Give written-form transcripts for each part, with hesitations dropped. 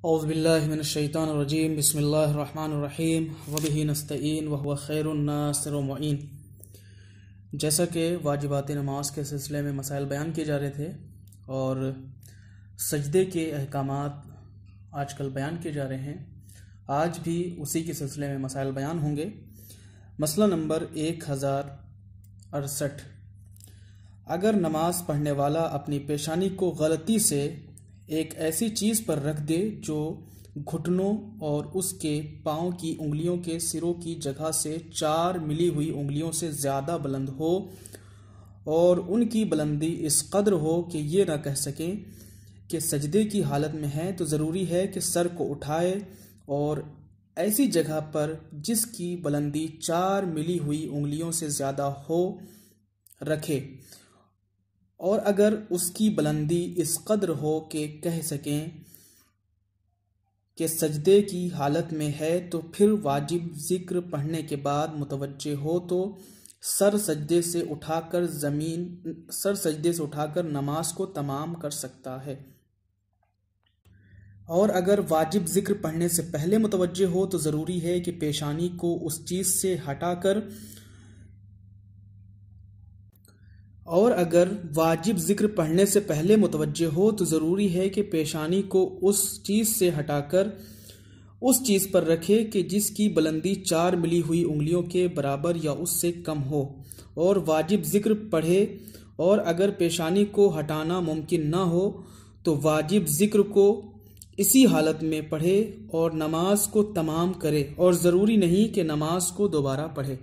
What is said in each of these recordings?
اعوذ باللہ من الشیطان الرجیم بسم اللہ الرحمن الرحیم وبہ نستعین وہو خیر الناصر ومعین۔ جیسا کہ واجبات نماز کے سلسلے میں مسائل بیان کیے جا رہے تھے اور سجدے کے احکامات آج کل بیان کیے جا رہے ہیں، آج بھی اسی کے سلسلے میں مسائل بیان ہوں گے۔ مسئلہ نمبر 1068، اگر نماز پڑھنے والا اپنی پیشانی کو غلطی سے ایک ایسی چیز پر رکھ دے جو گھٹنوں اور اس کے پاؤں کی انگلیوں کے سروں کی جگہ سے 4 ملی ہوئی انگلیوں سے زیادہ بلند ہو اور ان کی بلندی اس قدر ہو کہ یہ نہ کہہ سکیں کہ سجدے کی حالت میں ہے، تو ضروری ہے کہ سر کو اٹھائے اور ایسی جگہ پر جس کی بلندی 4 ملی ہوئی انگلیوں سے زیادہ ہو رکھے، اور اگر اس کی بلندی اس قدر ہو کہ کہہ سکیں کہ سجدے کی حالت میں ہے، تو پھر واجب ذکر پڑھنے کے بعد متوجہ ہو تو سر سجدے سے اٹھا کر نماز کو تمام کر سکتا ہے، اور اگر واجب ذکر پڑھنے سے پہلے متوجہ ہو تو ضروری ہے کہ پیشانی کو اس چیز سے ہٹا کر اس چیز پر رکھے کہ جس کی بلندی 4 ملی ہوئی انگلیوں کے برابر یا اس سے کم ہو، اور واجب ذکر پڑھے، اور اگر پیشانی کو ہٹانا ممکن نہ ہو تو واجب ذکر کو اسی حالت میں پڑھے اور نماز کو تمام کرے، اور ضروری نہیں کہ نماز کو دوبارہ پڑھے۔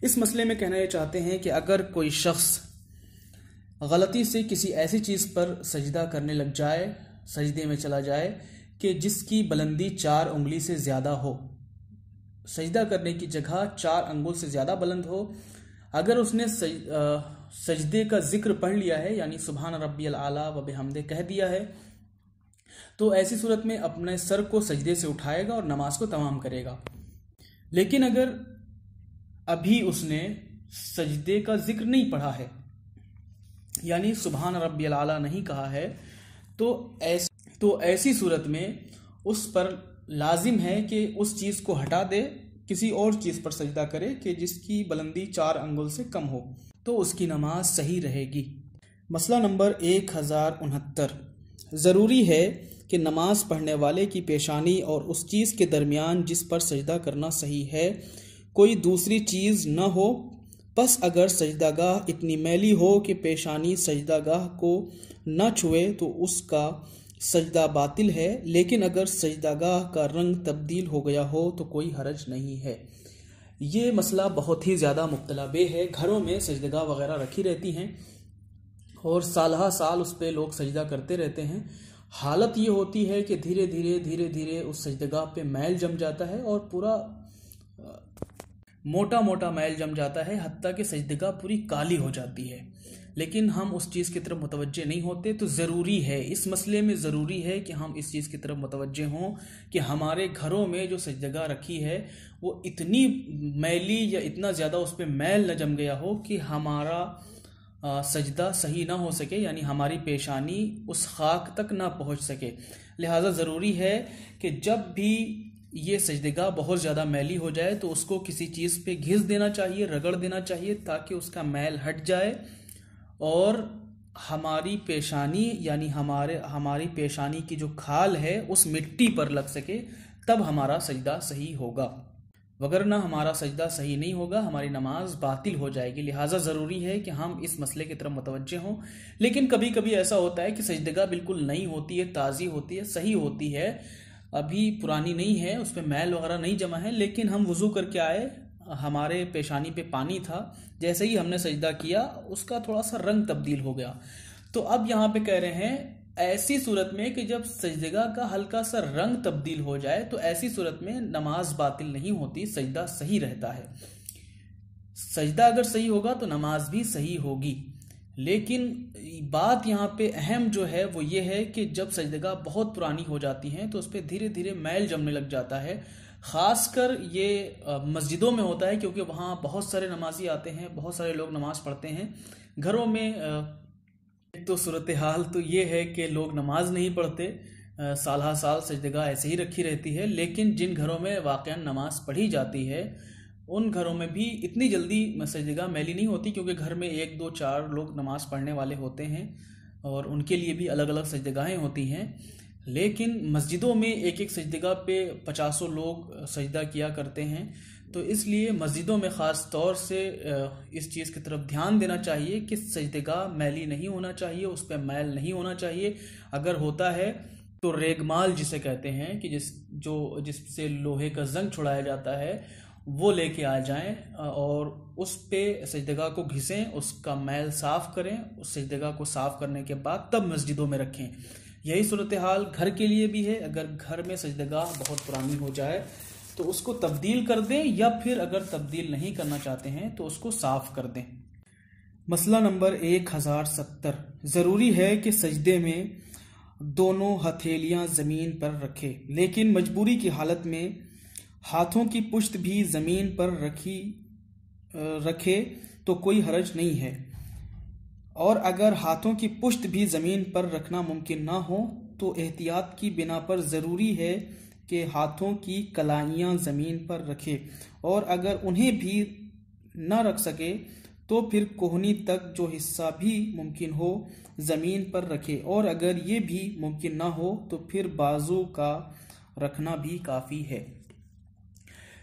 اس مسئلے میں کہنا یہ چاہتے ہیں کہ اگر کوئی شخص غلطی سے کسی ایسی چیز پر سجدہ کرنے لگ جائے، سجدے میں چلا جائے کہ جس کی بلندی 4 انگلی سے زیادہ ہو، سجدہ کرنے کی جگہ 4 انگل سے زیادہ بلند ہو، اگر اس نے سجدے کا ذکر پڑھ لیا ہے، یعنی سبحان ربی الاعلیٰ و بحمدہ کہہ دیا ہے، تو ایسی صورت میں اپنے سر کو سجدے سے اٹھائے گا اور نماز کو تمام کرے گا۔ لیکن اگر ابھی اس نے سجدے کا ذکر نہیں پڑھا ہے، یعنی سبحان ربی الاعلیٰ نہیں کہا ہے، تو ایسی صورت میں اس پر لازم ہے کہ اس چیز کو ہٹا دے، کسی اور چیز پر سجدہ کرے کہ جس کی بلندی 4 انگل سے کم ہو، تو اس کی نماز صحیح رہے گی۔ مسئلہ نمبر 1069، ضروری ہے کہ نماز پڑھنے والے کی پیشانی اور اس چیز کے درمیان جس پر سجدہ کرنا صحیح ہے کوئی دوسری چیز نہ ہو، پس اگر سجدہ گاہ اتنی میلی ہو کہ پیشانی سجدہ گاہ کو نہ چھوئے تو اس کا سجدہ باطل ہے، لیکن اگر سجدہ گاہ کا رنگ تبدیل ہو گیا ہو تو کوئی حرج نہیں ہے۔ یہ مسئلہ بہت ہی زیادہ مبتلا بے ہے۔ گھروں میں سجدہ گاہ وغیرہ رکھی رہتی ہیں اور سالہ سال اس پہ لوگ سجدہ کرتے رہتے ہیں۔ حالت یہ ہوتی ہے کہ دھیرے دھیرے اس سجدہ گاہ پہ میل جم جاتا ہے اور پورا موٹا میل جم جاتا ہے، حتیٰ کہ سجدگاہ پوری کالی ہو جاتی ہے، لیکن ہم اس چیز کی طرف متوجہ نہیں ہوتے۔ تو ضروری ہے، اس مسئلے میں ضروری ہے کہ ہم اس چیز کی طرف متوجہ ہوں کہ ہمارے گھروں میں جو سجدگاہ رکھی ہے وہ اتنی میلی یا اتنا زیادہ اس پہ میل نہ جم گیا ہو کہ ہمارا سجدہ صحیح نہ ہو سکے، یعنی ہماری پیشانی اس خاک تک نہ پہنچ سکے۔ لہٰذا ضروری ہے کہ جب بھی یہ سجدگاہ بہت زیادہ میلی ہو جائے تو اس کو کسی چیز پہ گھس دینا چاہیے، رگڑ دینا چاہیے، تاکہ اس کا میل ہٹ جائے اور ہماری پیشانی، یعنی ہماری پیشانی کی جو کھال ہے اس مٹی پر لگ سکے، تب ہمارا سجدہ صحیح ہوگا، وگرنہ ہمارا سجدہ صحیح نہیں ہوگا، ہماری نماز باطل ہو جائے گی۔ لہٰذا ضروری ہے کہ ہم اس مسئلے کی طرف متوجہ ہوں۔ لیکن کبھی کبھی ایسا ہوتا ہے کہ سجدگاہ بالکل نئی ہوتی ہے، تازی ہوتی ہے، صحیح ہوتی ہے، ابھی پرانی نہیں ہے، اس پہ میل وغیرہ نہیں جمع ہے، لیکن ہم وضو کر کے آئے، ہمارے پیشانی پہ پانی تھا، جیسے ہی ہم نے سجدہ کیا اس کا تھوڑا سا رنگ تبدیل ہو گیا۔ تو اب یہاں پہ کہہ رہے ہیں ایسی صورت میں کہ جب سجدگاہ کا ہلکا سا رنگ تبدیل ہو جائے تو ایسی صورت میں نماز باطل نہیں ہوتی، سجدہ صحیح رہتا ہے۔ سجدہ اگر صحیح ہوگا تو نماز بھی صحیح ہوگی، لیکن بات یہاں پہ اہم جو ہے وہ یہ ہے کہ جب سجدگاہ بہت پرانی ہو جاتی ہیں تو اس پہ دھیرے دھیرے میل جمنے لگ جاتا ہے۔ خاص کر یہ مسجدوں میں ہوتا ہے، کیونکہ وہاں بہت سارے نمازی آتے ہیں، بہت سارے لوگ نماز پڑھتے ہیں۔ گھروں میں ایک تو صورتحال تو یہ ہے کہ لوگ نماز نہیں پڑھتے، سالہ سال سجدگاہ ایسے ہی رکھی رہتی ہے، لیکن جن گھروں میں واقعاً نماز پڑھی جاتی ہے ان گھروں میں بھی اتنی جلدی سجدگاہ میلی نہیں ہوتی، کیونکہ گھر میں 1 2 4 لوگ نماز پڑھنے والے ہوتے ہیں اور ان کے لیے بھی الگ الگ سجدگاہیں ہوتی ہیں۔ لیکن مسجدوں میں ایک ایک سجدگاہ پہ 50 لوگ سجدہ کیا کرتے ہیں، تو اس لیے مسجدوں میں خاص طور سے اس چیز کی طرف دھیان دینا چاہیے کہ سجدگاہ میلی نہیں ہونا چاہیے، اس پہ میل نہیں ہونا چاہیے۔ اگر ہوتا ہے تو ریگمال جسے کہتے ہیں کہ جس سے لوہے کا زنگ چھڑایا جاتا ہے، وہ لے کے آ جائیں اور اس پہ سجدگاہ کو گھسیں، اس کا میل صاف کریں، اس سجدگاہ کو صاف کرنے کے بعد تب مسجدوں میں رکھیں۔ یہی صورتحال گھر کے لیے بھی ہے۔ اگر گھر میں سجدگاہ بہت پرانی ہو جائے تو اس کو تبدیل کر دیں، یا پھر اگر تبدیل نہیں کرنا چاہتے ہیں تو اس کو صاف کر دیں۔ مسئلہ نمبر 1070، ضروری ہے کہ سجدے میں دونوں ہتھیلیاں زمین پر رکھے، لیکن مجبوری کی حالت میں ہاتھوں کی پشت بھی زمین پر رکھے تو کوئی حرج نہیں ہے، اور اگر ہاتھوں کی پشت بھی زمین پر رکھنا ممکن نہ ہو تو احتیاط کی بنا پر ضروری ہے کہ ہاتھوں کی کلائیاں زمین پر رکھے، اور اگر انہیں بھی نہ رکھ سکے تو پھر کوہنی تک جو حصہ بھی ممکن ہو زمین پر رکھے، اور اگر یہ بھی ممکن نہ ہو تو پھر بازو کا رکھنا بھی کافی ہے۔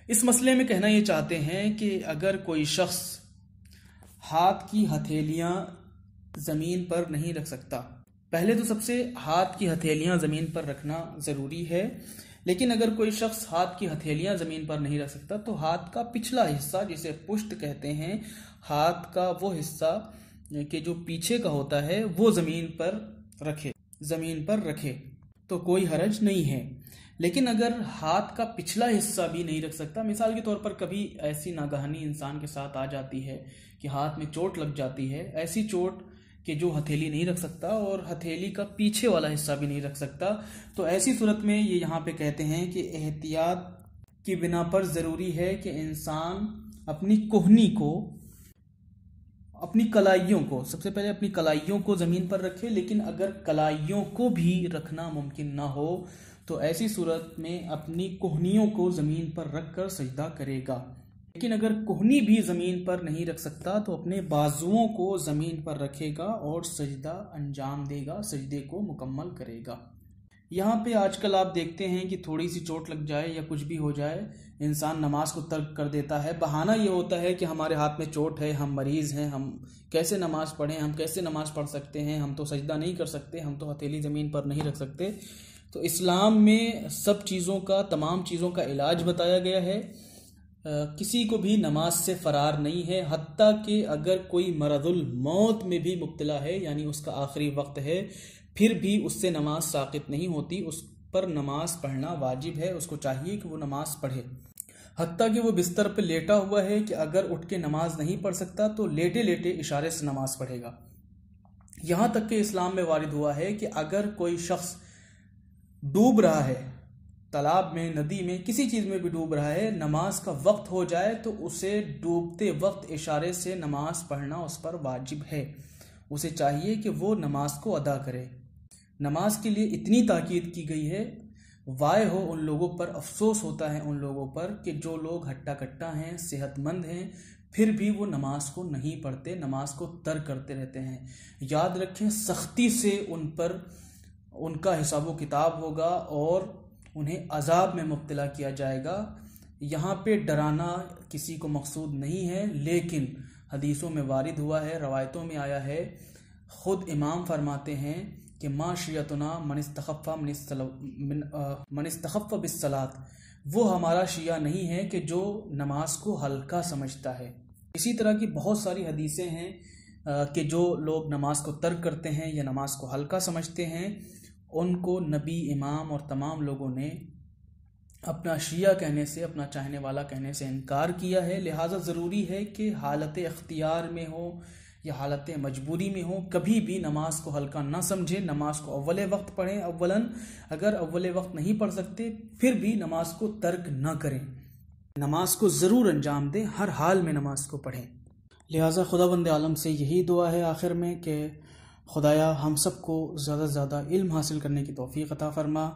اس مسئلے میں کہنا یہ چاہتے ہیں کہ اگر کوئی شخص ہاتھ کی ہتھیلیاں زمین پر نہیں رکھ سکتا، پہلے تو سب سے ہاتھ کی ہتھیلیاں زمین پر رکھنا ضروری ہے، لیکن اگر کوئی شخص ہاتھ کی ہتھیلیاں زمین پر نہیں رکھ سکتا تو ہاتھ کا پچھلا حصہ جسے پشت کہتے ہیں، ہاتھ کا وہ حصہ کہ جو پیچھے کا ہوتا ہے وہ زمین پر رکھے تو کوئی حرج نہیں ہے۔ لیکن اگر ہاتھ کا پچھلا حصہ بھی نہیں رکھ سکتا، مثال کے طور پر کبھی ایسی ناگہانی انسان کے ساتھ آ جاتی ہے کہ ہاتھ میں چوٹ لگ جاتی ہے، ایسی چوٹ کہ جو ہتھیلی نہیں رکھ سکتا اور ہتھیلی کا پیچھے والا حصہ بھی نہیں رکھ سکتا، تو ایسی صورت میں یہ یہاں پہ کہتے ہیں کہ احتیاط کی بنا پر ضروری ہے کہ انسان اپنی کوہنی کو، اپنی کلائیوں کو، سب سے پہلے اپنی کلائیوں کو زمین پر رکھے، لیکن اگر کلائیوں کو بھی رکھنا ممکن نہ ہو تو ایسی صورت میں اپنی کوہنیوں کو زمین پر رکھ کر سجدہ کرے گا۔ لیکن اگر کوہنی بھی زمین پر نہیں رکھ سکتا تو اپنے بازوؤں کو زمین پر رکھے گا اور سجدہ انجام دے گا، سجدے کو مکمل کرے گا۔ یہاں پہ آج کل آپ دیکھتے ہیں کہ تھوڑی سی چوٹ لگ جائے یا کچھ بھی ہو جائے، انسان نماز کو ترک کر دیتا ہے۔ بہانہ یہ ہوتا ہے کہ ہمارے ہاتھ میں چوٹ ہے، ہم مریض ہیں، ہم کیسے نماز پڑھیں، ہم کیسے نماز پڑھ سکتے ہیں، ہم تو سجدہ نہیں کر سکتے، ہم تو ہتھیلی زمین پر نہیں رکھ سکتے۔ تو اسلام میں سب چیزوں کا، تمام چیزوں کا علاج بتایا گیا ہے۔ کسی کو بھی نماز سے فرار نہیں ہے، حتیٰ کہ اگر کوئی مرض الموت میں بھی مبتلا ہے، یعنی اس کا آخری وقت ہے، پھر بھی اس سے نماز ساقط نہیں ہوتی، اس پر نماز پڑھنا واجب ہے، اس کو چاہیے کہ وہ نماز پڑھے۔ حتیٰ کہ وہ بستر پہ لیٹا ہوا ہے کہ اگر اٹھ کے نماز نہیں پڑھ سکتا تو لیٹے لیٹے اشارے سے نماز پڑھے گا۔ یہاں تک کہ اسلام میں وارد ہوا ہے کہ اگر کوئی شخص ڈوب رہا ہے، تالاب میں، ندی میں، کسی چیز میں بھی ڈوب رہا ہے، نماز کا وقت ہو جائے تو اسے ڈوبتے وقت اشارے سے نماز پڑھنا اس پر واجب ہے، اسے چاہیے کہ وہ نماز کو ادا کرے۔ نماز کے لیے اتنی تاکید کی گئی ہے، وائے ہو ان لوگوں پر، افسوس ہوتا ہے ان لوگوں پر کہ جو لوگ ہٹا کٹا ہیں، صحت مند ہیں، پھر بھی وہ نماز کو نہیں پڑھتے، نماز کو ترک کرتے رہتے ہیں۔ یاد رکھیں، سختی سے ان پر ان کا حساب و کتاب ہوگا اور انہیں عذاب میں مبتلا کیا جائے گا۔ یہاں پہ ڈرانا کسی کو مقصود نہیں ہے، لیکن حدیثوں میں وارد ہوا ہے، روایتوں میں آیا ہے، خود امام فرماتے ہیں کہ ما شیعتنا من استخف بالصلاۃ، وہ ہمارا شیعہ نہیں ہے کہ جو نماز کو ہلکا سمجھتا ہے۔ اسی طرح کی بہت ساری حدیثیں ہیں کہ جو لوگ نماز کو ترک کرتے ہیں یا نماز کو ہلکا سمجھتے ہیں، ان کو نبی، امام اور تمام لوگوں نے اپنا شیعہ کہنے سے، اپنا چاہنے والا کہنے سے انکار کیا ہے۔ لہٰذا ضروری ہے کہ حالت اختیار میں ہو یا حالت مجبوری میں ہو، کبھی بھی نماز کو ہلکا نہ سمجھیں، نماز کو اول وقت پڑھیں۔ اولاً اگر اول وقت نہیں پڑھ سکتے پھر بھی نماز کو ترک نہ کریں، نماز کو ضرور انجام دیں، ہر حال میں نماز کو پڑھیں۔ لہٰذا خداوند عالم سے یہی دعا ہے آخر میں کہ خدایا ہم سب کو زیادہ سے زیادہ علم حاصل کرنے کی توفیق عطا فرما،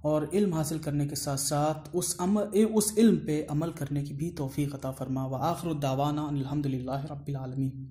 اور علم حاصل کرنے کے ساتھ ساتھ اس علم پہ عمل کرنے کی بھی توفیق عطا فرما۔ وآخر الدعوانا الحمدللہ رب العالمین۔